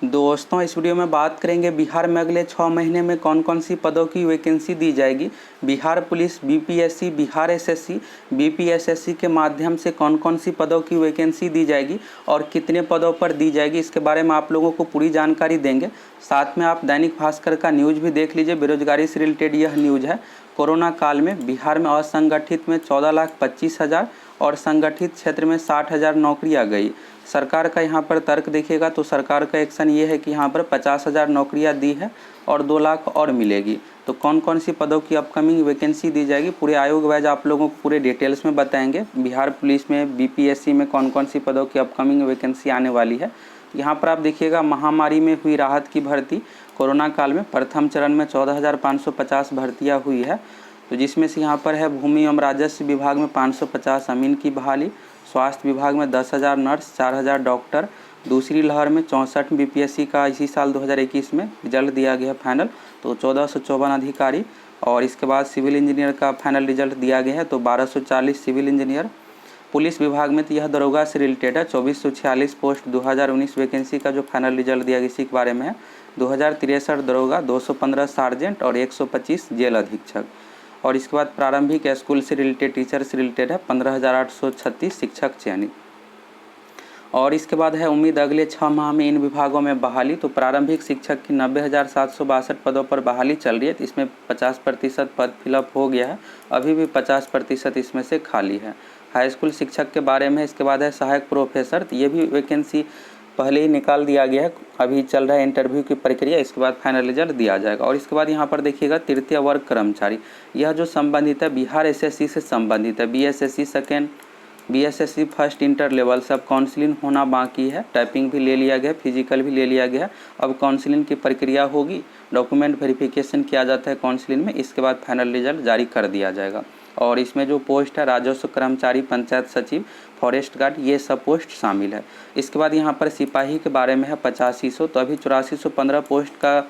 दोस्तों, इस वीडियो में बात करेंगे बिहार में अगले 6 महीने में कौन कौन सी पदों की वैकेंसी दी जाएगी। Bihar police, BPSC, Bihar SSC, BPSSC के माध्यम से कौन कौन सी पदों की वैकेंसी दी जाएगी और कितने पदों पर दी जाएगी, इसके बारे में आप लोगों को पूरी जानकारी देंगे। साथ में आप दैनिक भास्कर का न्यूज़ भी देख लीजिए, बेरोजगारी से रिलेटेड यह न्यूज़ है। कोरोना काल में बिहार में असंगठित में 14,25,000 और संगठित क्षेत्र में 60,000 नौकरियां गई। सरकार का यहाँ पर तर्क देखिएगा तो सरकार का एक्शन ये है कि यहाँ पर 50,000 नौकरियाँ दी है और 2 लाख और मिलेगी। तो कौन कौन सी पदों की अपकमिंग वैकेंसी दी जाएगी, पूरे आयोग वाइज आप लोगों को पूरे डिटेल्स में बताएंगे। बिहार पुलिस में, बीपीएससी में कौन कौन सी पदों की अपकमिंग वैकेंसी आने वाली है। यहाँ पर आप देखिएगा, महामारी में हुई राहत की भर्ती। कोरोना काल में प्रथम चरण में 14,550 भर्तियाँ हुई है, तो जिसमें से यहाँ पर है भूमि एवं राजस्व विभाग में 550 अमीन की बहाली, स्वास्थ्य विभाग में 10,000 नर्स, 4,000 डॉक्टर। दूसरी लहर में 64 बीपीएससी का इसी साल 2021 में रिजल्ट दिया गया फाइनल, तो 1454 अधिकारी। और इसके बाद सिविल इंजीनियर का फाइनल रिजल्ट दिया गया है, तो 1240 सिविल इंजीनियर। पुलिस विभाग में तो यह दरोगा से रिलेटेड है, 2446 पोस्ट 2019 वैकेंसी का जो फाइनल रिजल्ट दिया गया इसी के बारे में है। 2063 दरोगा, 215 सार्जेंट और 125 जेल अधीक्षक। और इसके बाद प्रारंभिक स्कूल से रिलेटेड, टीचर से रिलेटेड है 15,836 शिक्षक चयनित। और इसके बाद है उम्मीद अगले 6 माह में इन विभागों में बहाली। तो प्रारंभिक शिक्षक की 90,762 पदों पर बहाली चल रही है, तो इसमें 50% पद फिलअप हो गया है, अभी भी 50% इसमें से खाली है। हाई स्कूल शिक्षक के बारे में इसके बाद है सहायक प्रोफेसर, तो ये भी वैकेंसी पहले ही निकाल दिया गया है, अभी चल रहा है इंटरव्यू की प्रक्रिया, इसके बाद फाइनल रिजल्ट दिया जाएगा। और इसके बाद यहाँ पर देखिएगा तृतीय वर्ग कर्मचारी, यह जो संबंधित है बिहार एसएससी से संबंधित है। BSSC second, BSSC first inter level सब काउंसलिंग होना बाकी है, टाइपिंग भी ले लिया गया, फिजिकल भी ले लिया गया। अब काउंसलिंग की प्रक्रिया होगी, डॉक्यूमेंट वेरिफिकेशन किया जाता है काउंसलिंग में, इसके बाद फाइनल रिजल्ट जारी कर दिया जाएगा। और इसमें जो पोस्ट है राजस्व कर्मचारी, पंचायत सचिव, फॉरेस्ट गार्ड, ये सब पोस्ट शामिल है। इसके बाद यहाँ पर सिपाही के बारे में है 8500, तो अभी 8415 पोस्ट का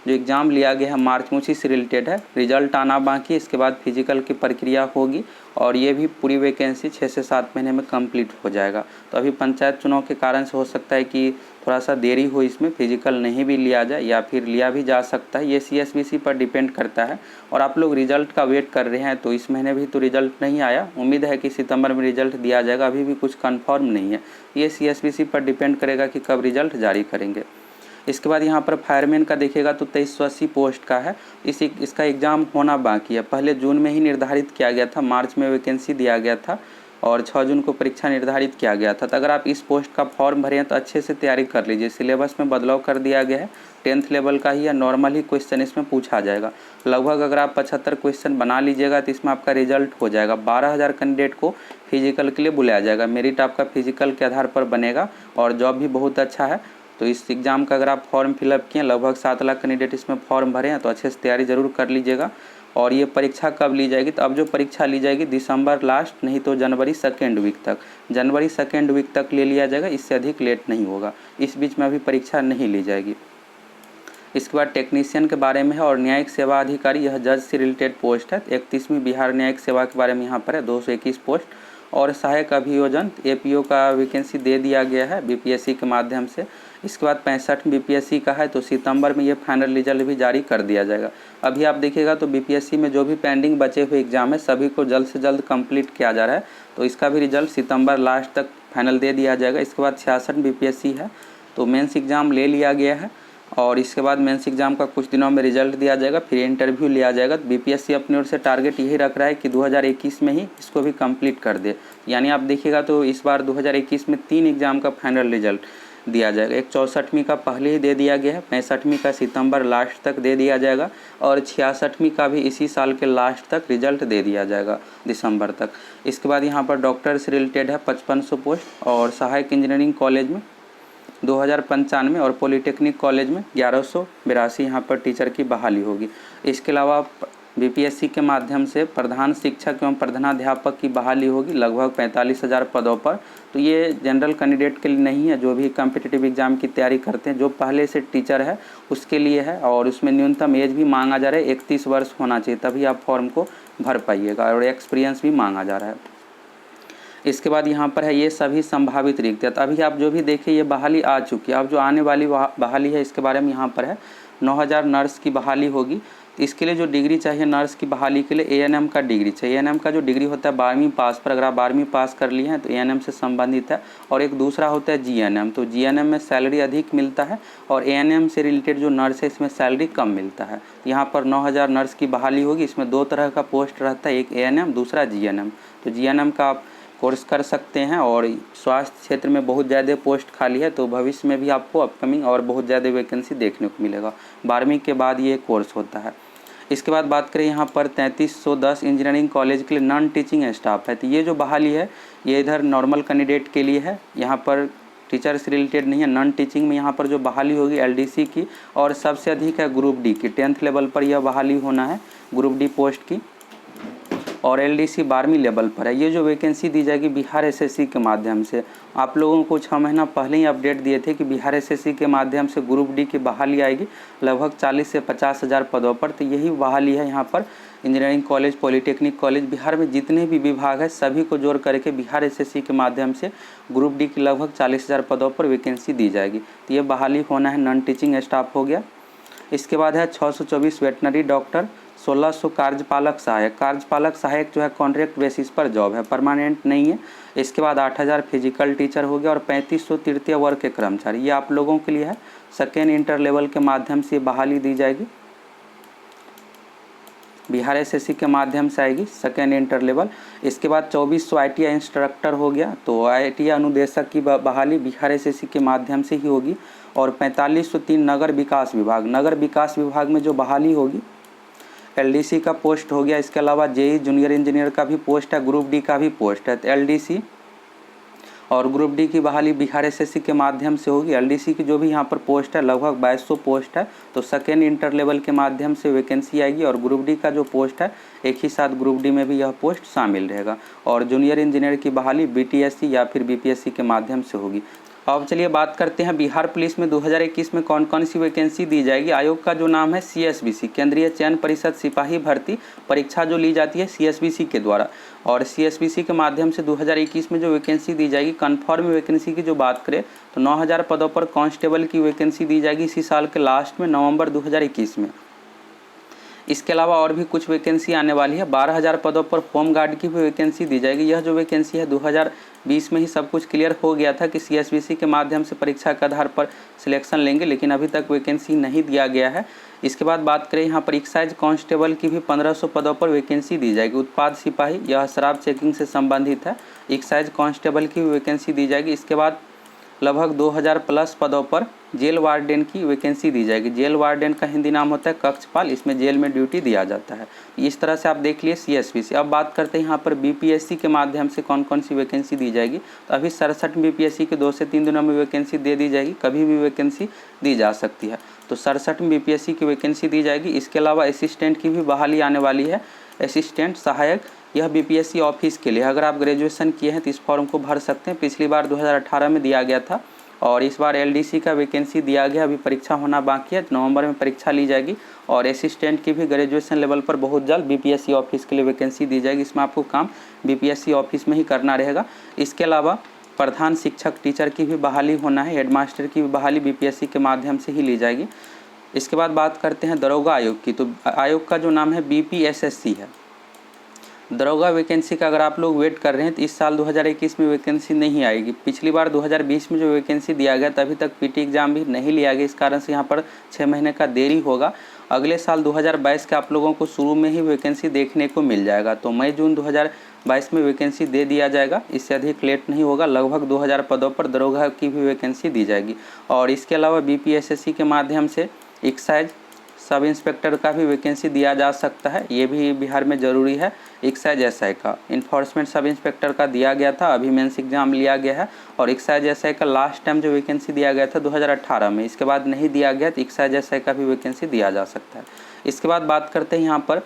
जो एग्ज़ाम लिया गया है मार्च में उसी से रिलेटेड है, रिजल्ट आना बाकी। इसके बाद फिजिकल की प्रक्रिया होगी और ये भी पूरी वैकेंसी 6 से 7 महीने में कंप्लीट हो जाएगा। तो अभी पंचायत चुनाव के कारण से हो सकता है कि थोड़ा सा देरी हो, इसमें फिजिकल नहीं भी लिया जाए या फिर लिया भी जा सकता है, ये सीएसबीसी पर डिपेंड करता है। और आप लोग रिजल्ट का वेट कर रहे हैं, तो इस महीने भी तो रिजल्ट नहीं आया, उम्मीद है कि सितंबर में रिजल्ट दिया जाएगा, अभी भी कुछ कन्फर्म नहीं है, ये सीएसबीसी पर डिपेंड करेगा कि कब रिजल्ट जारी करेंगे। इसके बाद यहाँ पर फायरमैन का देखिएगा तो 2380 पोस्ट का है, इसका एग्ज़ाम होना बाकी है। पहले जून में ही निर्धारित किया गया था, मार्च में वैकेंसी दिया गया था और 6 जून को परीक्षा निर्धारित किया गया था। तो अगर आप इस पोस्ट का फॉर्म भरें हैं तो अच्छे से तैयारी कर लीजिए। सिलेबस में बदलाव कर दिया गया है, 10th लेवल का ही या नॉर्मल ही क्वेश्चन इसमें पूछा जाएगा। लगभग अगर आप 75 क्वेश्चन बना लीजिएगा तो इसमें आपका रिजल्ट हो जाएगा। 12,000 कैंडिडेट को फिजिकल के लिए बुलाया जाएगा, मेरिट आपका फिजिकल के आधार पर बनेगा और जॉब भी बहुत अच्छा है। तो इस एग्ज़ाम का अगर आप फॉर्म फिलअप किए, लगभग 7 लाख कैंडिडेट इसमें फॉर्म भरे हैं, तो अच्छे से तैयारी ज़रूर कर लीजिएगा। और ये परीक्षा कब ली जाएगी, तो अब जो परीक्षा ली जाएगी दिसंबर लास्ट, नहीं तो जनवरी सेकेंड वीक तक, जनवरी सेकेंड वीक तक ले लिया जाएगा, इससे अधिक लेट नहीं होगा। इस बीच में अभी परीक्षा नहीं ली जाएगी। इसके बाद टेक्नीशियन के बारे में है और न्यायिक सेवा अधिकारी, यह जज से रिलेटेड पोस्ट है। 31वीं बिहार न्यायिक सेवा के बारे में यहाँ पर है 221 पोस्ट। और सहायक अभियोजन एपीओ का वैकेंसी दे दिया गया है बीपीएससी के माध्यम से। इसके बाद 65 बीपीएससी का है, तो सितंबर में ये फाइनल रिजल्ट भी जारी कर दिया जाएगा। अभी आप देखिएगा तो बीपीएससी में जो भी पेंडिंग बचे हुए एग्जाम है सभी को जल्द से जल्द कंप्लीट किया जा रहा है, तो इसका भी रिजल्ट सितंबर लास्ट तक फाइनल दे दिया जाएगा। इसके बाद 66 बीपीएससी है, तो मेंस एग्ज़ाम ले लिया गया है और इसके बाद मेंस एग्ज़ाम का कुछ दिनों में रिजल्ट दिया जाएगा, फिर इंटरव्यू लिया जाएगा। बीपीएससी अपनी ओर से टारगेट यही रख रहा है कि 2021 में ही इसको भी कंप्लीट कर दे। यानी आप देखिएगा तो इस बार 2021 में 3 एग्ज़ाम का फाइनल रिजल्ट दिया जाएगा। एक 64वीं का पहले ही दे दिया गया है, 65वीं का सितंबर लास्ट तक दे दिया जाएगा और 66वीं का भी इसी साल के लास्ट तक रिजल्ट दे दिया जाएगा, दिसंबर तक। इसके बाद यहाँ पर डॉक्टर से रिलेटेड है 5500 पोस्ट और सहायक इंजीनियरिंग कॉलेज में 2095 और पॉलिटेक्निक कॉलेज में 1182 यहाँ पर टीचर की बहाली होगी। इसके अलावा बीपीएससी के माध्यम से प्रधान शिक्षक एवं प्रधानाध्यापक की बहाली होगी लगभग 45,000 पदों पर। तो ये जनरल कैंडिडेट के लिए नहीं है, जो भी कम्पिटिटिव एग्जाम की तैयारी करते हैं, जो पहले से टीचर है उसके लिए है। और उसमें न्यूनतम एज भी मांगा जा रहा है, 31 वर्ष होना चाहिए, तभी आप फॉर्म को भर पाइएगा और एक्सपीरियंस भी मांगा जा रहा है। इसके बाद यहाँ पर है ये सभी संभावित रिक्तियाँ। तो अभी आप जो भी देखिए ये बहाली आ चुकी है। अब जो आने वाली बहाली है इसके बारे में यहाँ पर है 9000 नर्स की बहाली होगी। तो इसके लिए जो डिग्री चाहिए नर्स की बहाली के लिए एएनएम का डिग्री चाहिए। एएनएम का जो डिग्री होता है 12वीं पास पर, अगर आप 12वीं पास कर लिए हैं तो एएनएम से संबंधित है। और एक दूसरा होता है जीएनएम। तो जीएनएम में सैलरी अधिक मिलता है और एएनएम से रिलेटेड जो नर्स है इसमें सैलरी कम मिलता है। यहाँ पर 9000 नर्स की बहाली होगी। इसमें 2 तरह का पोस्ट रहता है, एक एएनएम दूसरा जीएनएम। तो जीएनएम का आप कोर्स कर सकते हैं और स्वास्थ्य क्षेत्र में बहुत ज़्यादा पोस्ट खाली है, तो भविष्य में भी आपको अपकमिंग और बहुत ज़्यादा वैकेंसी देखने को मिलेगा। 12वीं के बाद ये कोर्स होता है। इसके बाद बात करें यहाँ पर 3310 इंजीनियरिंग कॉलेज के लिए नॉन टीचिंग स्टाफ है। तो ये जो बहाली है ये इधर नॉर्मल कैंडिडेट के लिए है, यहाँ पर टीचर से रिलेटेड नहीं है। नॉन टीचिंग में यहाँ पर जो बहाली होगी एलडीसी की, और सबसे अधिक है ग्रुप डी की। 10th लेवल पर यह बहाली होना है ग्रुप डी पोस्ट की, और एलडीसी 12वीं लेवल पर है। ये जो वैकेंसी दी जाएगी बिहार एसएससी के माध्यम से। आप लोगों को 6 महीना पहले ही अपडेट दिए थे कि बिहार एसएससी के माध्यम से ग्रुप डी की बहाली आएगी लगभग 40 से 50 हज़ार पदों पर। तो यही बहाली है यहाँ पर engineering college, polytechnic college, Bihar में जितने भी विभाग है सभी को जोड़ करके बिहार एसएससी के माध्यम से ग्रुप डी की लगभग 40 हज़ार पदों पर वैकेंसी दी जाएगी। तो ये बहाली होना है, नॉन टीचिंग स्टाफ हो गया। इसके बाद है 624 वेटनरी डॉक्टर, 1600 कार्यपालक सहायक। कार्यपालक सहायक जो है कॉन्ट्रैक्ट बेसिस पर जॉब है, परमानेंट नहीं है। इसके बाद 8000 फिजिकल टीचर हो गया और 3500 तृतीय वर्ग के कर्मचारी। ये आप लोगों के लिए है, सेकेंड इंटर लेवल के माध्यम से बहाली दी जाएगी। बिहार एसएससी के माध्यम से आएगी सेकेंड इंटर लेवल। इसके बाद 2400 आईटीआई इंस्ट्रक्टर हो गया। तो आईटीआई अनुदेशक की बहाली बिहार एसएससी के माध्यम से ही होगी। और 4503 नगर विकास विभाग। नगर विकास विभाग में जो बहाली होगी एलडीसी का पोस्ट हो गया। इसके अलावा जेई जूनियर इंजीनियर का भी पोस्ट है, ग्रुप डी का भी पोस्ट है। तो एलडीसी और ग्रुप डी की बहाली बिहार एसएससी के माध्यम से होगी। एलडीसी की जो भी यहाँ पर पोस्ट है लगभग 2200 पोस्ट है, तो सेकेंड इंटर लेवल के माध्यम से वैकेंसी आएगी। और ग्रुप डी का जो पोस्ट है एक ही साथ ग्रुप डी में भी यह पोस्ट शामिल रहेगा। और जूनियर इंजीनियर की बहाली बीटीएससी या फिर बीपीएससी के माध्यम से होगी। अब चलिए बात करते हैं बिहार पुलिस में 2021 में कौन कौन सी वैकेंसी दी जाएगी। आयोग का जो नाम है सीएसबीसी, केंद्रीय चयन परिषद सिपाही भर्ती परीक्षा जो ली जाती है सीएसबीसी के द्वारा। और सीएसबीसी के माध्यम से 2021 में जो वैकेंसी दी जाएगी, कन्फर्म वैकेंसी की जो बात करें तो 9000 पदों पर कांस्टेबल की वैकेंसी दी जाएगी इसी साल के लास्ट में, नवंबर 2021 में। इसके अलावा और भी कुछ वैकेंसी आने वाली है। 12000 पदों पर होम गार्ड की भी वैकेंसी दी जाएगी। यह जो वैकेंसी है 2020 में ही सब कुछ क्लियर हो गया था कि सीएसबीसी के माध्यम से परीक्षा के आधार पर सिलेक्शन लेंगे, लेकिन अभी तक वैकेंसी नहीं दिया गया है। इसके बाद बात करें यहाँ पर एक्साइज कांस्टेबल की भी 1500 पदों पर वैकेंसी दी जाएगी। उत्पाद सिपाही, यह शराब चेकिंग से संबंधित है। एक्साइज कांस्टेबल की भी वैकेंसी दी जाएगी। इसके बाद लगभग 2000 प्लस पदों पर जेल वार्डन की वैकेंसी दी जाएगी। जेल वार्डन का हिंदी नाम होता है कक्षपाल, इसमें जेल में ड्यूटी दिया जाता है। इस तरह से आप देख लिए सीएसबीसी। अब बात करते हैं यहाँ पर बीपीएससी के माध्यम से कौन कौन सी वैकेंसी दी जाएगी। तो अभी 67 बीपीएससी के 2 से 3 दिनों में वैकेंसी दे दी जाएगी, कभी भी वैकेंसी दी जा सकती है। तो 67 बीपीएससी की वैकेंसी दी जाएगी। इसके अलावा असिस्टेंट की भी बहाली आने वाली है, असिस्टेंट सहायक। यह बीपीएससी ऑफिस के लिए, अगर आप ग्रेजुएशन किए हैं तो इस फॉर्म को भर सकते हैं। पिछली बार 2018 में दिया गया था और इस बार एलडीसी का वैकेंसी दिया गया। अभी परीक्षा होना बाकी है, नवंबर में परीक्षा ली जाएगी। और असिस्टेंट की भी ग्रेजुएशन लेवल पर बहुत जल्द बीपीएससी ऑफिस के लिए वैकेंसी दी जाएगी। इसमें आपको काम बीपीएससी ऑफिस में ही करना रहेगा। इसके अलावा प्रधान शिक्षक टीचर की भी बहाली होना है, हेडमास्टर की भी बहाली बीपीएससी के माध्यम से ही ली जाएगी। इसके बाद बात करते हैं दरोगा आयोग की। तो आयोग का जो नाम है बीपीएसएससी है। दरोगा वैकेंसी का अगर आप लोग वेट कर रहे हैं तो इस साल 2021 में वैकेंसी नहीं आएगी। पिछली बार 2020 में जो वैकेंसी दिया गया तभी तक पीटी एग्जाम भी नहीं लिया गया, इस कारण से यहाँ पर 6 महीने का देरी होगा। अगले साल 2022 के आप लोगों को शुरू में ही वैकेंसी देखने को मिल जाएगा। तो मई जून 2022 में वैकेंसी दे दिया जाएगा, इससे अधिक लेट नहीं होगा। लगभग 2000 पदों पर दरोगा की भी वैकेंसी दी जाएगी। और इसके अलावा बीपीएसएससी के माध्यम से एक्साइज सब इंस्पेक्टर का भी वैकेंसी दिया जा सकता है, ये भी बिहार में ज़रूरी है। एक्साइज एसआई का, इन्फोर्समेंट सब इंस्पेक्टर का दिया गया था, अभी मेंस एग्जाम लिया गया है। और एक्साइज एसआई का लास्ट टाइम जो वैकेंसी दिया गया था 2018 में, इसके बाद नहीं दिया गया, तो एक्साइज एसआई का भी वैकेंसी दिया जा सकता है। इसके बाद बात करते हैं यहाँ पर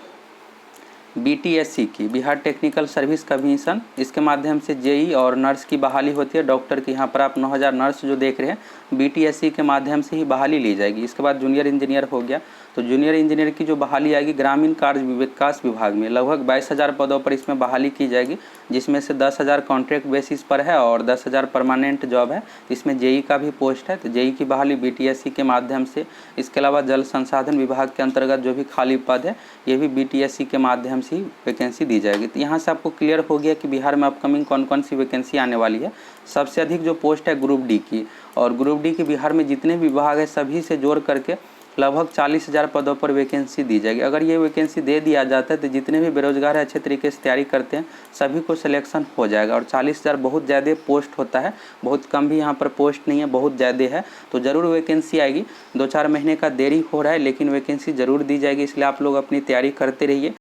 बीटीएससी की, बिहार टेक्निकल सर्विस कमीशन, इसके माध्यम से जेई और नर्स की बहाली होती है। डॉक्टर की यहाँ पर आप 9000 नर्स जो देख रहे हैं बीटीएससी के माध्यम से ही बहाली ली जाएगी। इसके बाद जूनियर इंजीनियर हो गया, तो जूनियर इंजीनियर की जो बहाली आएगी ग्रामीण कार्य विकास विभाग में, लगभग 22,000 पदों पर इसमें बहाली की जाएगी, जिसमें से 10,000 कॉन्ट्रैक्ट बेसिस पर है और 10,000 परमानेंट जॉब है। इसमें जेई का भी पोस्ट है, तो जेई की बहाली बीटीएससी के माध्यम से। इसके अलावा जल संसाधन विभाग के अंतर्गत जो भी खाली पद है ये भी बीटीएससी के माध्यम से ही वैकेंसी दी जाएगी। तो यहाँ से आपको क्लियर हो गया कि बिहार में अपकमिंग कौन कौन सी वैकेंसी आने वाली है। सबसे अधिक जो पोस्ट है ग्रुप डी की, और ग्रुप डी की बिहार में जितने भी विभाग है सभी से जोड़ करके लगभग 40,000 पदों पर वैकेंसी दी जाएगी। अगर ये वैकेंसी दे दिया जाता है तो जितने भी बेरोजगार है अच्छे तरीके से तैयारी करते हैं सभी को सिलेक्शन हो जाएगा। और 40,000 बहुत ज़्यादा पोस्ट होता है, बहुत कम भी यहाँ पर पोस्ट नहीं है, बहुत ज़्यादा है। तो ज़रूर वैकेंसी आएगी, 2-4 महीने का देरी हो रहा है लेकिन वैकेंसी ज़रूर दी जाएगी, इसलिए आप लोग अपनी तैयारी करते रहिए।